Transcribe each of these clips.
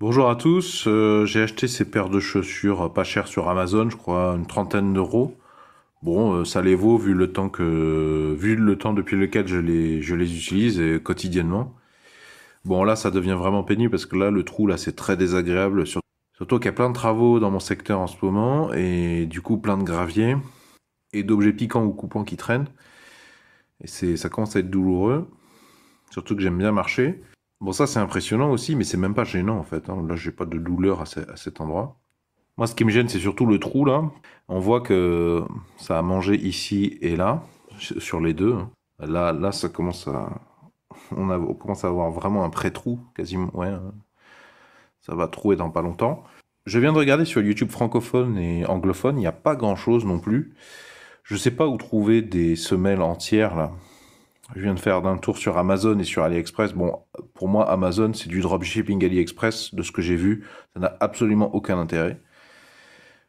Bonjour à tous, j'ai acheté ces paires de chaussures pas chères sur Amazon, je crois une trentaine d'euros. Bon, ça les vaut vu le temps depuis lequel je les utilise quotidiennement. Bon, là, ça devient vraiment pénible parce que là, le trou, là, c'est très désagréable. Surtout qu'il y a plein de travaux dans mon secteur en ce moment et du coup, plein de gravier et d'objets piquants ou coupants qui traînent. Ça commence à être douloureux, surtout que j'aime bien marcher. Bon, ça, c'est impressionnant aussi, mais c'est même pas gênant en fait, hein. Là, j'ai pas de douleur à cet endroit. Moi, ce qui me gêne, c'est surtout le trou là. On voit que ça a mangé ici et là, sur les deux, hein. Là, on commence à avoir vraiment un pré-trou, quasiment. Ouais, hein. Ça va trouer dans pas longtemps. Je viens de regarder sur YouTube francophone et anglophone, il n'y a pas grand-chose non plus. Je sais pas où trouver des semelles entières là. Je viens de faire d'un tour sur Amazon et sur AliExpress. Bon, pour moi, Amazon, c'est du dropshipping AliExpress, de ce que j'ai vu. Ça n'a absolument aucun intérêt.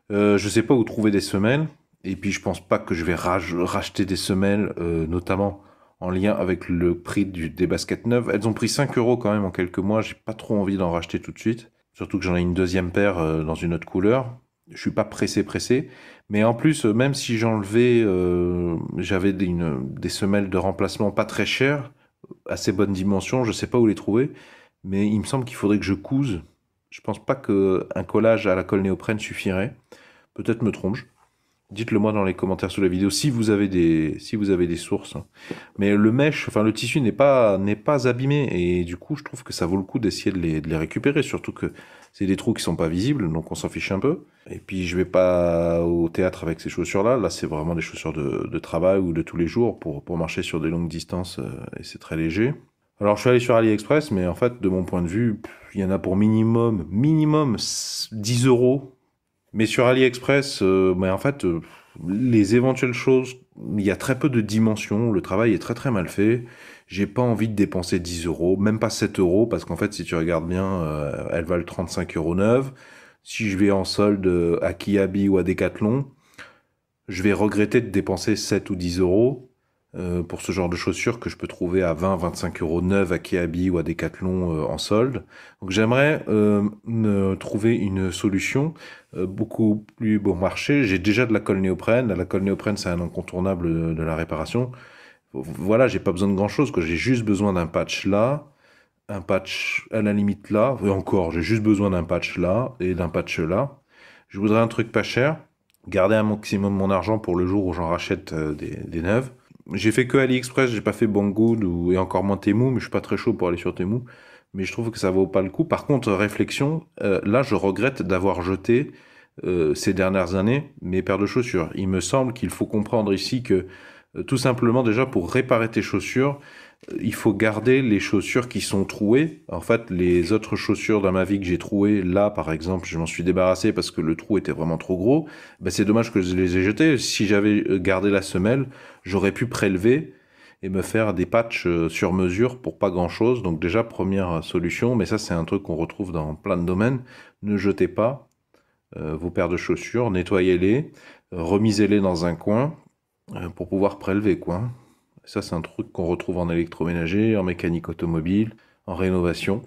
Je sais pas où trouver des semelles. Et puis je pense pas que je vais racheter des semelles, notamment en lien avec le prix des baskets neuves. Elles ont pris 5 euros quand même en quelques mois. J'ai pas trop envie d'en racheter tout de suite. Surtout que j'en ai une deuxième paire dans une autre couleur. Je suis pas pressé. Mais en plus, même si j'enlevais, j'avais des semelles de remplacement pas très chères, assez bonne dimension. Je sais pas où les trouver. Mais il me semble qu'il faudrait que je couse. Je pense pas qu'un collage à la colle néoprène suffirait. Peut-être me trompe-je. Dites-le moi dans les commentaires sous la vidéo si vous avez des sources. Mais le mèche, enfin le tissu n'est pas abîmé et du coup je trouve que ça vaut le coup d'essayer de les récupérer, surtout que c'est des trous qui sont pas visibles, donc on s'en fiche un peu. Et puis je vais pas au théâtre avec ces chaussures-là. Là c'est vraiment des chaussures de travail ou de tous les jours pour marcher sur des longues distances et c'est très léger. Alors je suis allé sur AliExpress, mais en fait de mon point de vue, il y en a pour minimum 10 euros, mais sur AliExpress, mais en fait, les éventuelles choses, il y a très peu de dimensions, le travail est très mal fait. J'ai pas envie de dépenser 10 euros, même pas 7 euros, parce qu'en fait, si tu regardes bien, elles valent 35 euros neuves. Si je vais en solde à Kiabi ou à Decathlon, je vais regretter de dépenser 7 ou 10 euros pour ce genre de chaussures que je peux trouver à 20-25 euros neuves à Kiabi ou à Decathlon en solde. Donc j'aimerais me trouver une solution beaucoup plus bon marché. J'ai déjà de la colle néoprène. La colle néoprène, c'est un incontournable de la réparation. Voilà, j'ai pas besoin de grand-chose, que j'ai juste besoin d'un patch là, un patch à la limite là, et encore, j'ai juste besoin d'un patch là et d'un patch là. Je voudrais un truc pas cher, garder un maximum mon argent pour le jour où j'en rachète des neuves. J'ai fait que AliExpress, j'ai pas fait Banggood et encore moins Temu, mais je suis pas très chaud pour aller sur Temu. Mais je trouve que ça vaut pas le coup. Par contre, réflexion, là je regrette d'avoir jeté ces dernières années mes paires de chaussures. Il me semble qu'il faut comprendre ici que tout simplement déjà pour réparer tes chaussures, il faut garder les chaussures qui sont trouées. En fait, les autres chaussures dans ma vie que j'ai trouées, là par exemple, je m'en suis débarrassé parce que le trou était vraiment trop gros. Ben, c'est dommage que je les ai jetées. Si j'avais gardé la semelle, j'aurais pu prélever et me faire des patchs sur mesure pour pas grand-chose. Donc déjà, première solution, mais ça c'est un truc qu'on retrouve dans plein de domaines. Ne jetez pas vos paires de chaussures, nettoyez-les, remisez-les dans un coin pour pouvoir prélever, quoi. Ça, c'est un truc qu'on retrouve en électroménager, en mécanique automobile, en rénovation.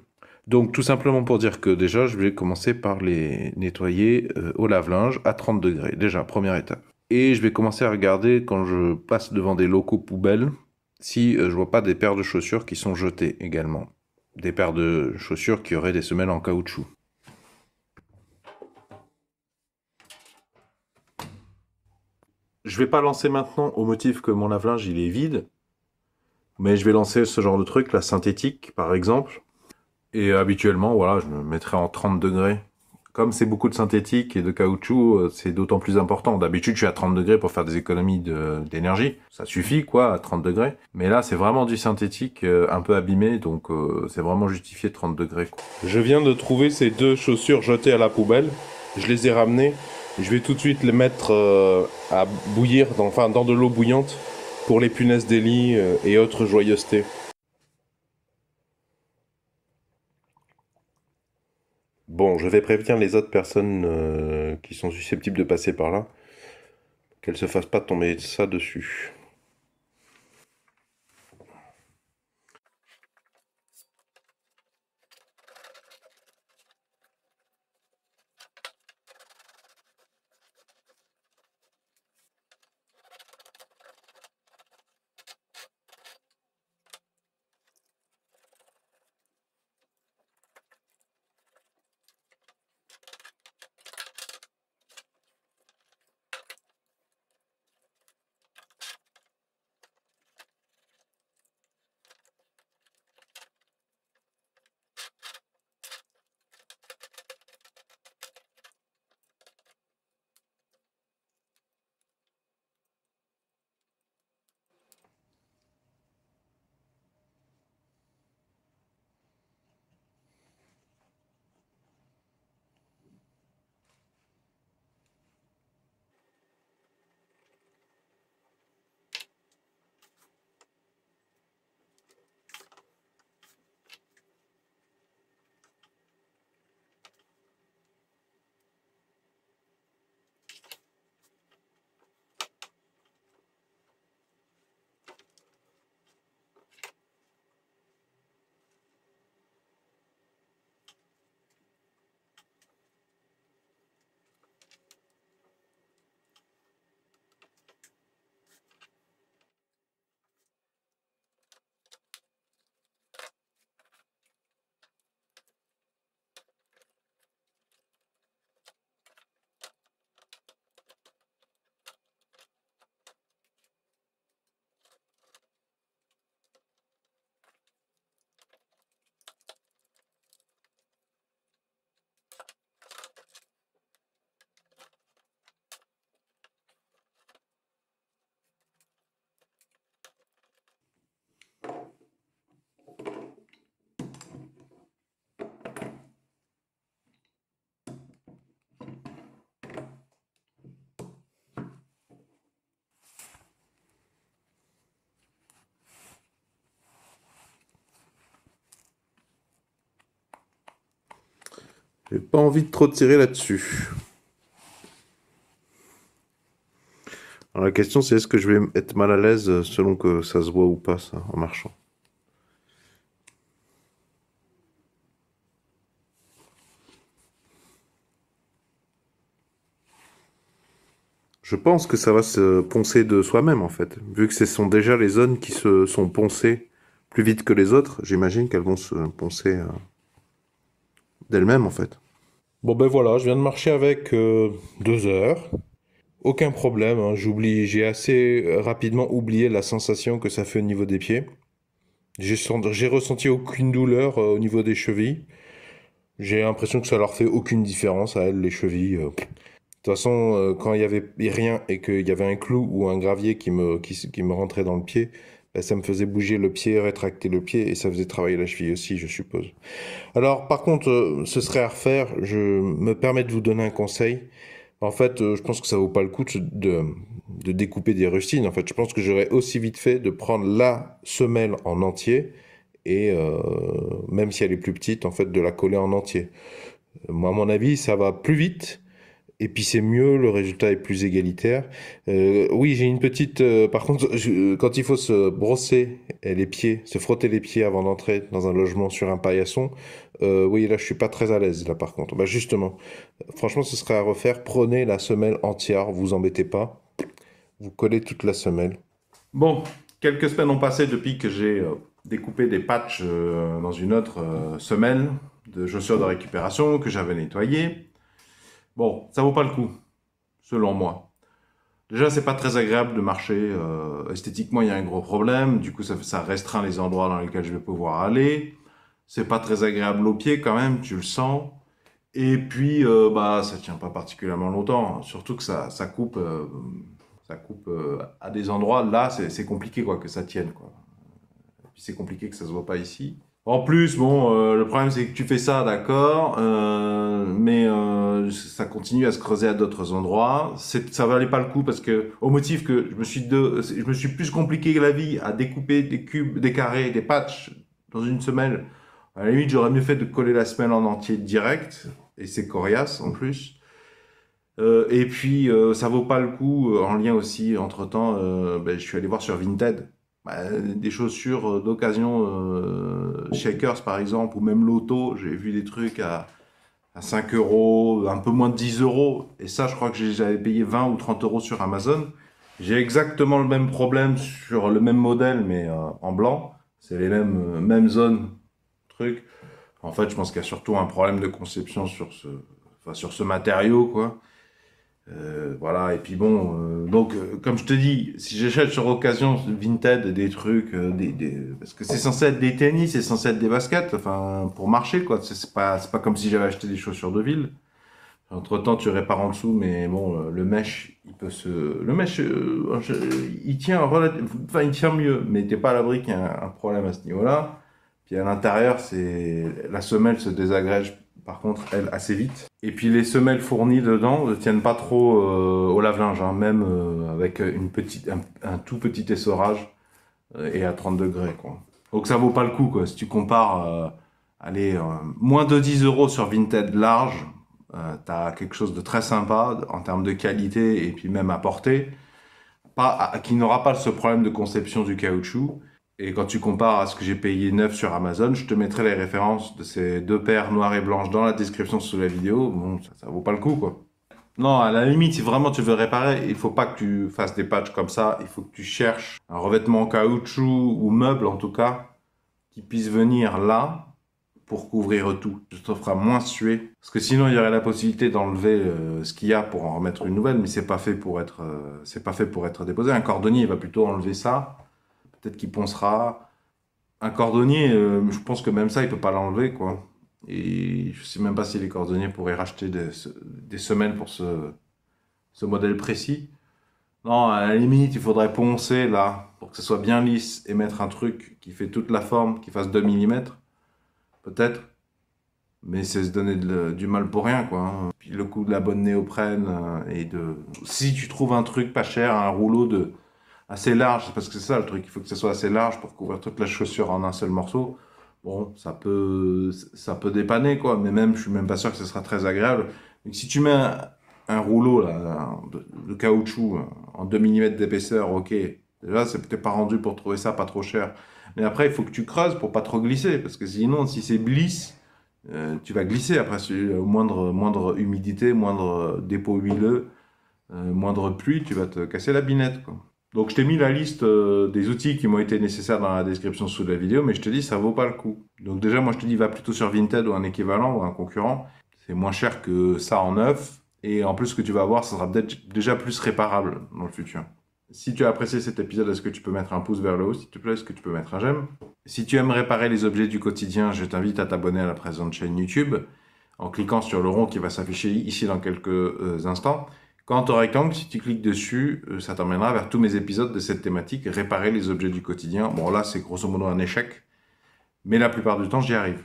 Donc, tout simplement pour dire que déjà, je vais commencer par les nettoyer au lave-linge à 30 degrés. Déjà, première étape. Et je vais commencer à regarder quand je passe devant des locaux poubelles si je vois pas des paires de chaussures qui sont jetées également. Des paires de chaussures qui auraient des semelles en caoutchouc. Je vais pas lancer maintenant au motif que mon lave-linge il est vide, mais je vais lancer ce genre de truc, la synthétique par exemple. Et habituellement, voilà, je me mettrais en 30 degrés. Comme c'est beaucoup de synthétique et de caoutchouc, c'est d'autant plus important. D'habitude, je suis à 30 degrés pour faire des économies d'énergie. Ça suffit, quoi, à 30 degrés. Mais là, c'est vraiment du synthétique un peu abîmé, donc c'est vraiment justifié 30 degrés, quoi. Je viens de trouver ces deux chaussures jetées à la poubelle. Je les ai ramenées. Je vais tout de suite les mettre à bouillir, dans de l'eau bouillante, pour les punaises des lits et autres joyeusetés. Bon, je vais prévenir les autres personnes qui sont susceptibles de passer par là, qu'elles se fassent pas tomber ça dessus. J'ai pas envie de trop tirer là-dessus. Alors la question c'est est-ce que je vais être mal à l'aise selon que ça se voit ou pas ça en marchant. Je pense que ça va se poncer de soi-même en fait. Vu que ce sont déjà les zones qui se sont poncées plus vite que les autres, j'imagine qu'elles vont se poncer d'elles-mêmes en fait. Bon ben voilà, je viens de marcher avec 2 heures. Aucun problème, hein. J'ai assez rapidement oublié la sensation que ça fait au niveau des pieds. J'ai ressenti aucune douleur au niveau des chevilles. J'ai l'impression que ça leur fait aucune différence à elles, les chevilles. De toute façon, quand il y avait rien et qu'il y avait un clou ou un gravier qui me rentrait dans le pied, ben, ça me faisait bouger le pied, rétracter le pied et ça faisait travailler la cheville aussi, je suppose. Alors, par contre, ce serait à refaire. Je me permets de vous donner un conseil. En fait, je pense que ça vaut pas le coup de découper des rustines. En fait, je pense que j'aurais aussi vite fait de prendre la semelle en entier et même si elle est plus petite, en fait, de la coller en entier. Moi, à mon avis, ça va plus vite. Et puis c'est mieux, le résultat est plus égalitaire. Oui, j'ai une petite. Par contre, quand il faut se brosser les pieds, se frotter les pieds avant d'entrer dans un logement sur un paillasson, oui, là je suis pas très à l'aise là par contre. Bah justement, franchement, ce serait à refaire. Prenez la semelle entière, vous embêtez pas. Vous collez toute la semelle. Bon, quelques semaines ont passé depuis que j'ai découpé des patchs dans une autre semelle de chaussures de récupération que j'avais nettoyée. Bon, ça vaut pas le coup, selon moi. Déjà, c'est pas très agréable de marcher. Esthétiquement, il y a un gros problème. Du coup, ça restreint les endroits dans lesquels je vais pouvoir aller. C'est pas très agréable aux pieds quand même, tu le sens. Et puis, bah, ça tient pas particulièrement longtemps. Surtout que ça coupe à des endroits. Là, c'est compliqué quoi que ça tienne quoi. Et puis c'est compliqué que ça se voit pas ici. En plus, bon, le problème c'est que tu fais ça, d'accord, mais ça continue à se creuser à d'autres endroits. Ça valait pas le coup parce que, au motif que je me suis plus compliqué la vie à découper des cubes, des carrés, des patchs dans une semelle. À la limite, j'aurais mieux fait de coller la semelle en entier direct, et c'est coriace en plus. Et puis, ça vaut pas le coup, en lien aussi, entre-temps, ben, je suis allé voir sur Vinted. Bah, des chaussures d'occasion, Shakers par exemple, ou même Lotto, j'ai vu des trucs à 5 euros, un peu moins de 10 euros. Et ça, je crois que j'avais payé 20 ou 30 euros sur Amazon. J'ai exactement le même problème sur le même modèle, mais en blanc. C'est les mêmes zones, trucs. En fait, je pense qu'il y a surtout un problème de conception enfin, sur ce matériau, quoi. Voilà, et puis bon, donc comme je te dis, si j'achète sur occasion Vinted des trucs, parce que c'est censé être des tennis, c'est censé être des baskets, enfin pour marcher quoi, c'est pas comme si j'avais acheté des chaussures de ville. Entre-temps, tu répares en dessous, mais bon, le mesh, il tient enfin il tient mieux, mais t'es pas à l'abri qu'il y ait un problème à ce niveau-là. Puis à l'intérieur, la semelle se désagrège par contre, elle, assez vite. Et puis les semelles fournies dedans ne tiennent pas trop au lave-linge, hein, même avec un tout petit essorage et à 30 degrés, quoi. Donc ça vaut pas le coup, quoi. Si tu compares, allez, moins de 10 euros sur Vinted large, t'as quelque chose de très sympa en termes de qualité et puis même à portée, qui n'aura pas ce problème de conception du caoutchouc. Et quand tu compares à ce que j'ai payé neuf sur Amazon, je te mettrai les références de ces deux paires noires et blanches dans la description sous la vidéo. Bon, ça vaut pas le coup, quoi. Non, à la limite, si vraiment tu veux réparer, il faut pas que tu fasses des patchs comme ça. Il faut que tu cherches un revêtement en caoutchouc ou meuble, en tout cas, qui puisse venir là pour couvrir tout. Ça te fera moins suer. Parce que sinon, il y aurait la possibilité d'enlever ce qu'il y a pour en remettre une nouvelle, mais c'est pas fait pour être déposé. Un cordonnier, il va plutôt enlever ça. Peut-être qu'il poncera. Un cordonnier, je pense que même ça, il peut pas l'enlever, quoi. Et je sais même pas si les cordonniers pourraient racheter des semelles pour ce modèle précis. Non, à la limite, il faudrait poncer là, pour que ce soit bien lisse, et mettre un truc qui fait toute la forme, qui fasse 2 mm, peut-être. Mais c'est se donner du mal pour rien, quoi, hein. Puis le coût de la bonne néoprène, Si tu trouves un truc pas cher, un rouleau assez large, parce que c'est ça le truc, il faut que ce soit assez large pour couvrir toute la chaussure en un seul morceau. bon, ça peut dépanner, quoi. Mais même, je suis même pas sûr que ce sera très agréable. Donc, si tu mets un rouleau là, de caoutchouc en 2 mm d'épaisseur, ok. Déjà, c'est peut-être pas rendu pour trouver ça pas trop cher. Mais après, il faut que tu creuses pour pas trop glisser. Parce que sinon, si c'est glisse, tu vas glisser après, moindre humidité, moindre dépôt huileux, moindre pluie, tu vas te casser la binette, quoi. Donc je t'ai mis la liste des outils qui m'ont été nécessaires dans la description sous la vidéo, mais je te dis, ça vaut pas le coup. Donc déjà, moi je te dis, va plutôt sur Vinted ou un équivalent ou un concurrent. C'est moins cher que ça en neuf. Et en plus, ce que tu vas avoir, ça sera peut-être déjà plus réparable dans le futur. Si tu as apprécié cet épisode, est-ce que tu peux mettre un pouce vers le haut, s'il te plaît? Est-ce que tu peux mettre un j'aime? Si tu aimes réparer les objets du quotidien, je t'invite à t'abonner à la présente chaîne YouTube en cliquant sur le rond qui va s'afficher ici dans quelques instants. Quant au rectangle, si tu cliques dessus, ça t'emmènera vers tous mes épisodes de cette thématique, réparer les objets du quotidien. Bon là, c'est grosso modo un échec, mais la plupart du temps, j'y arrive.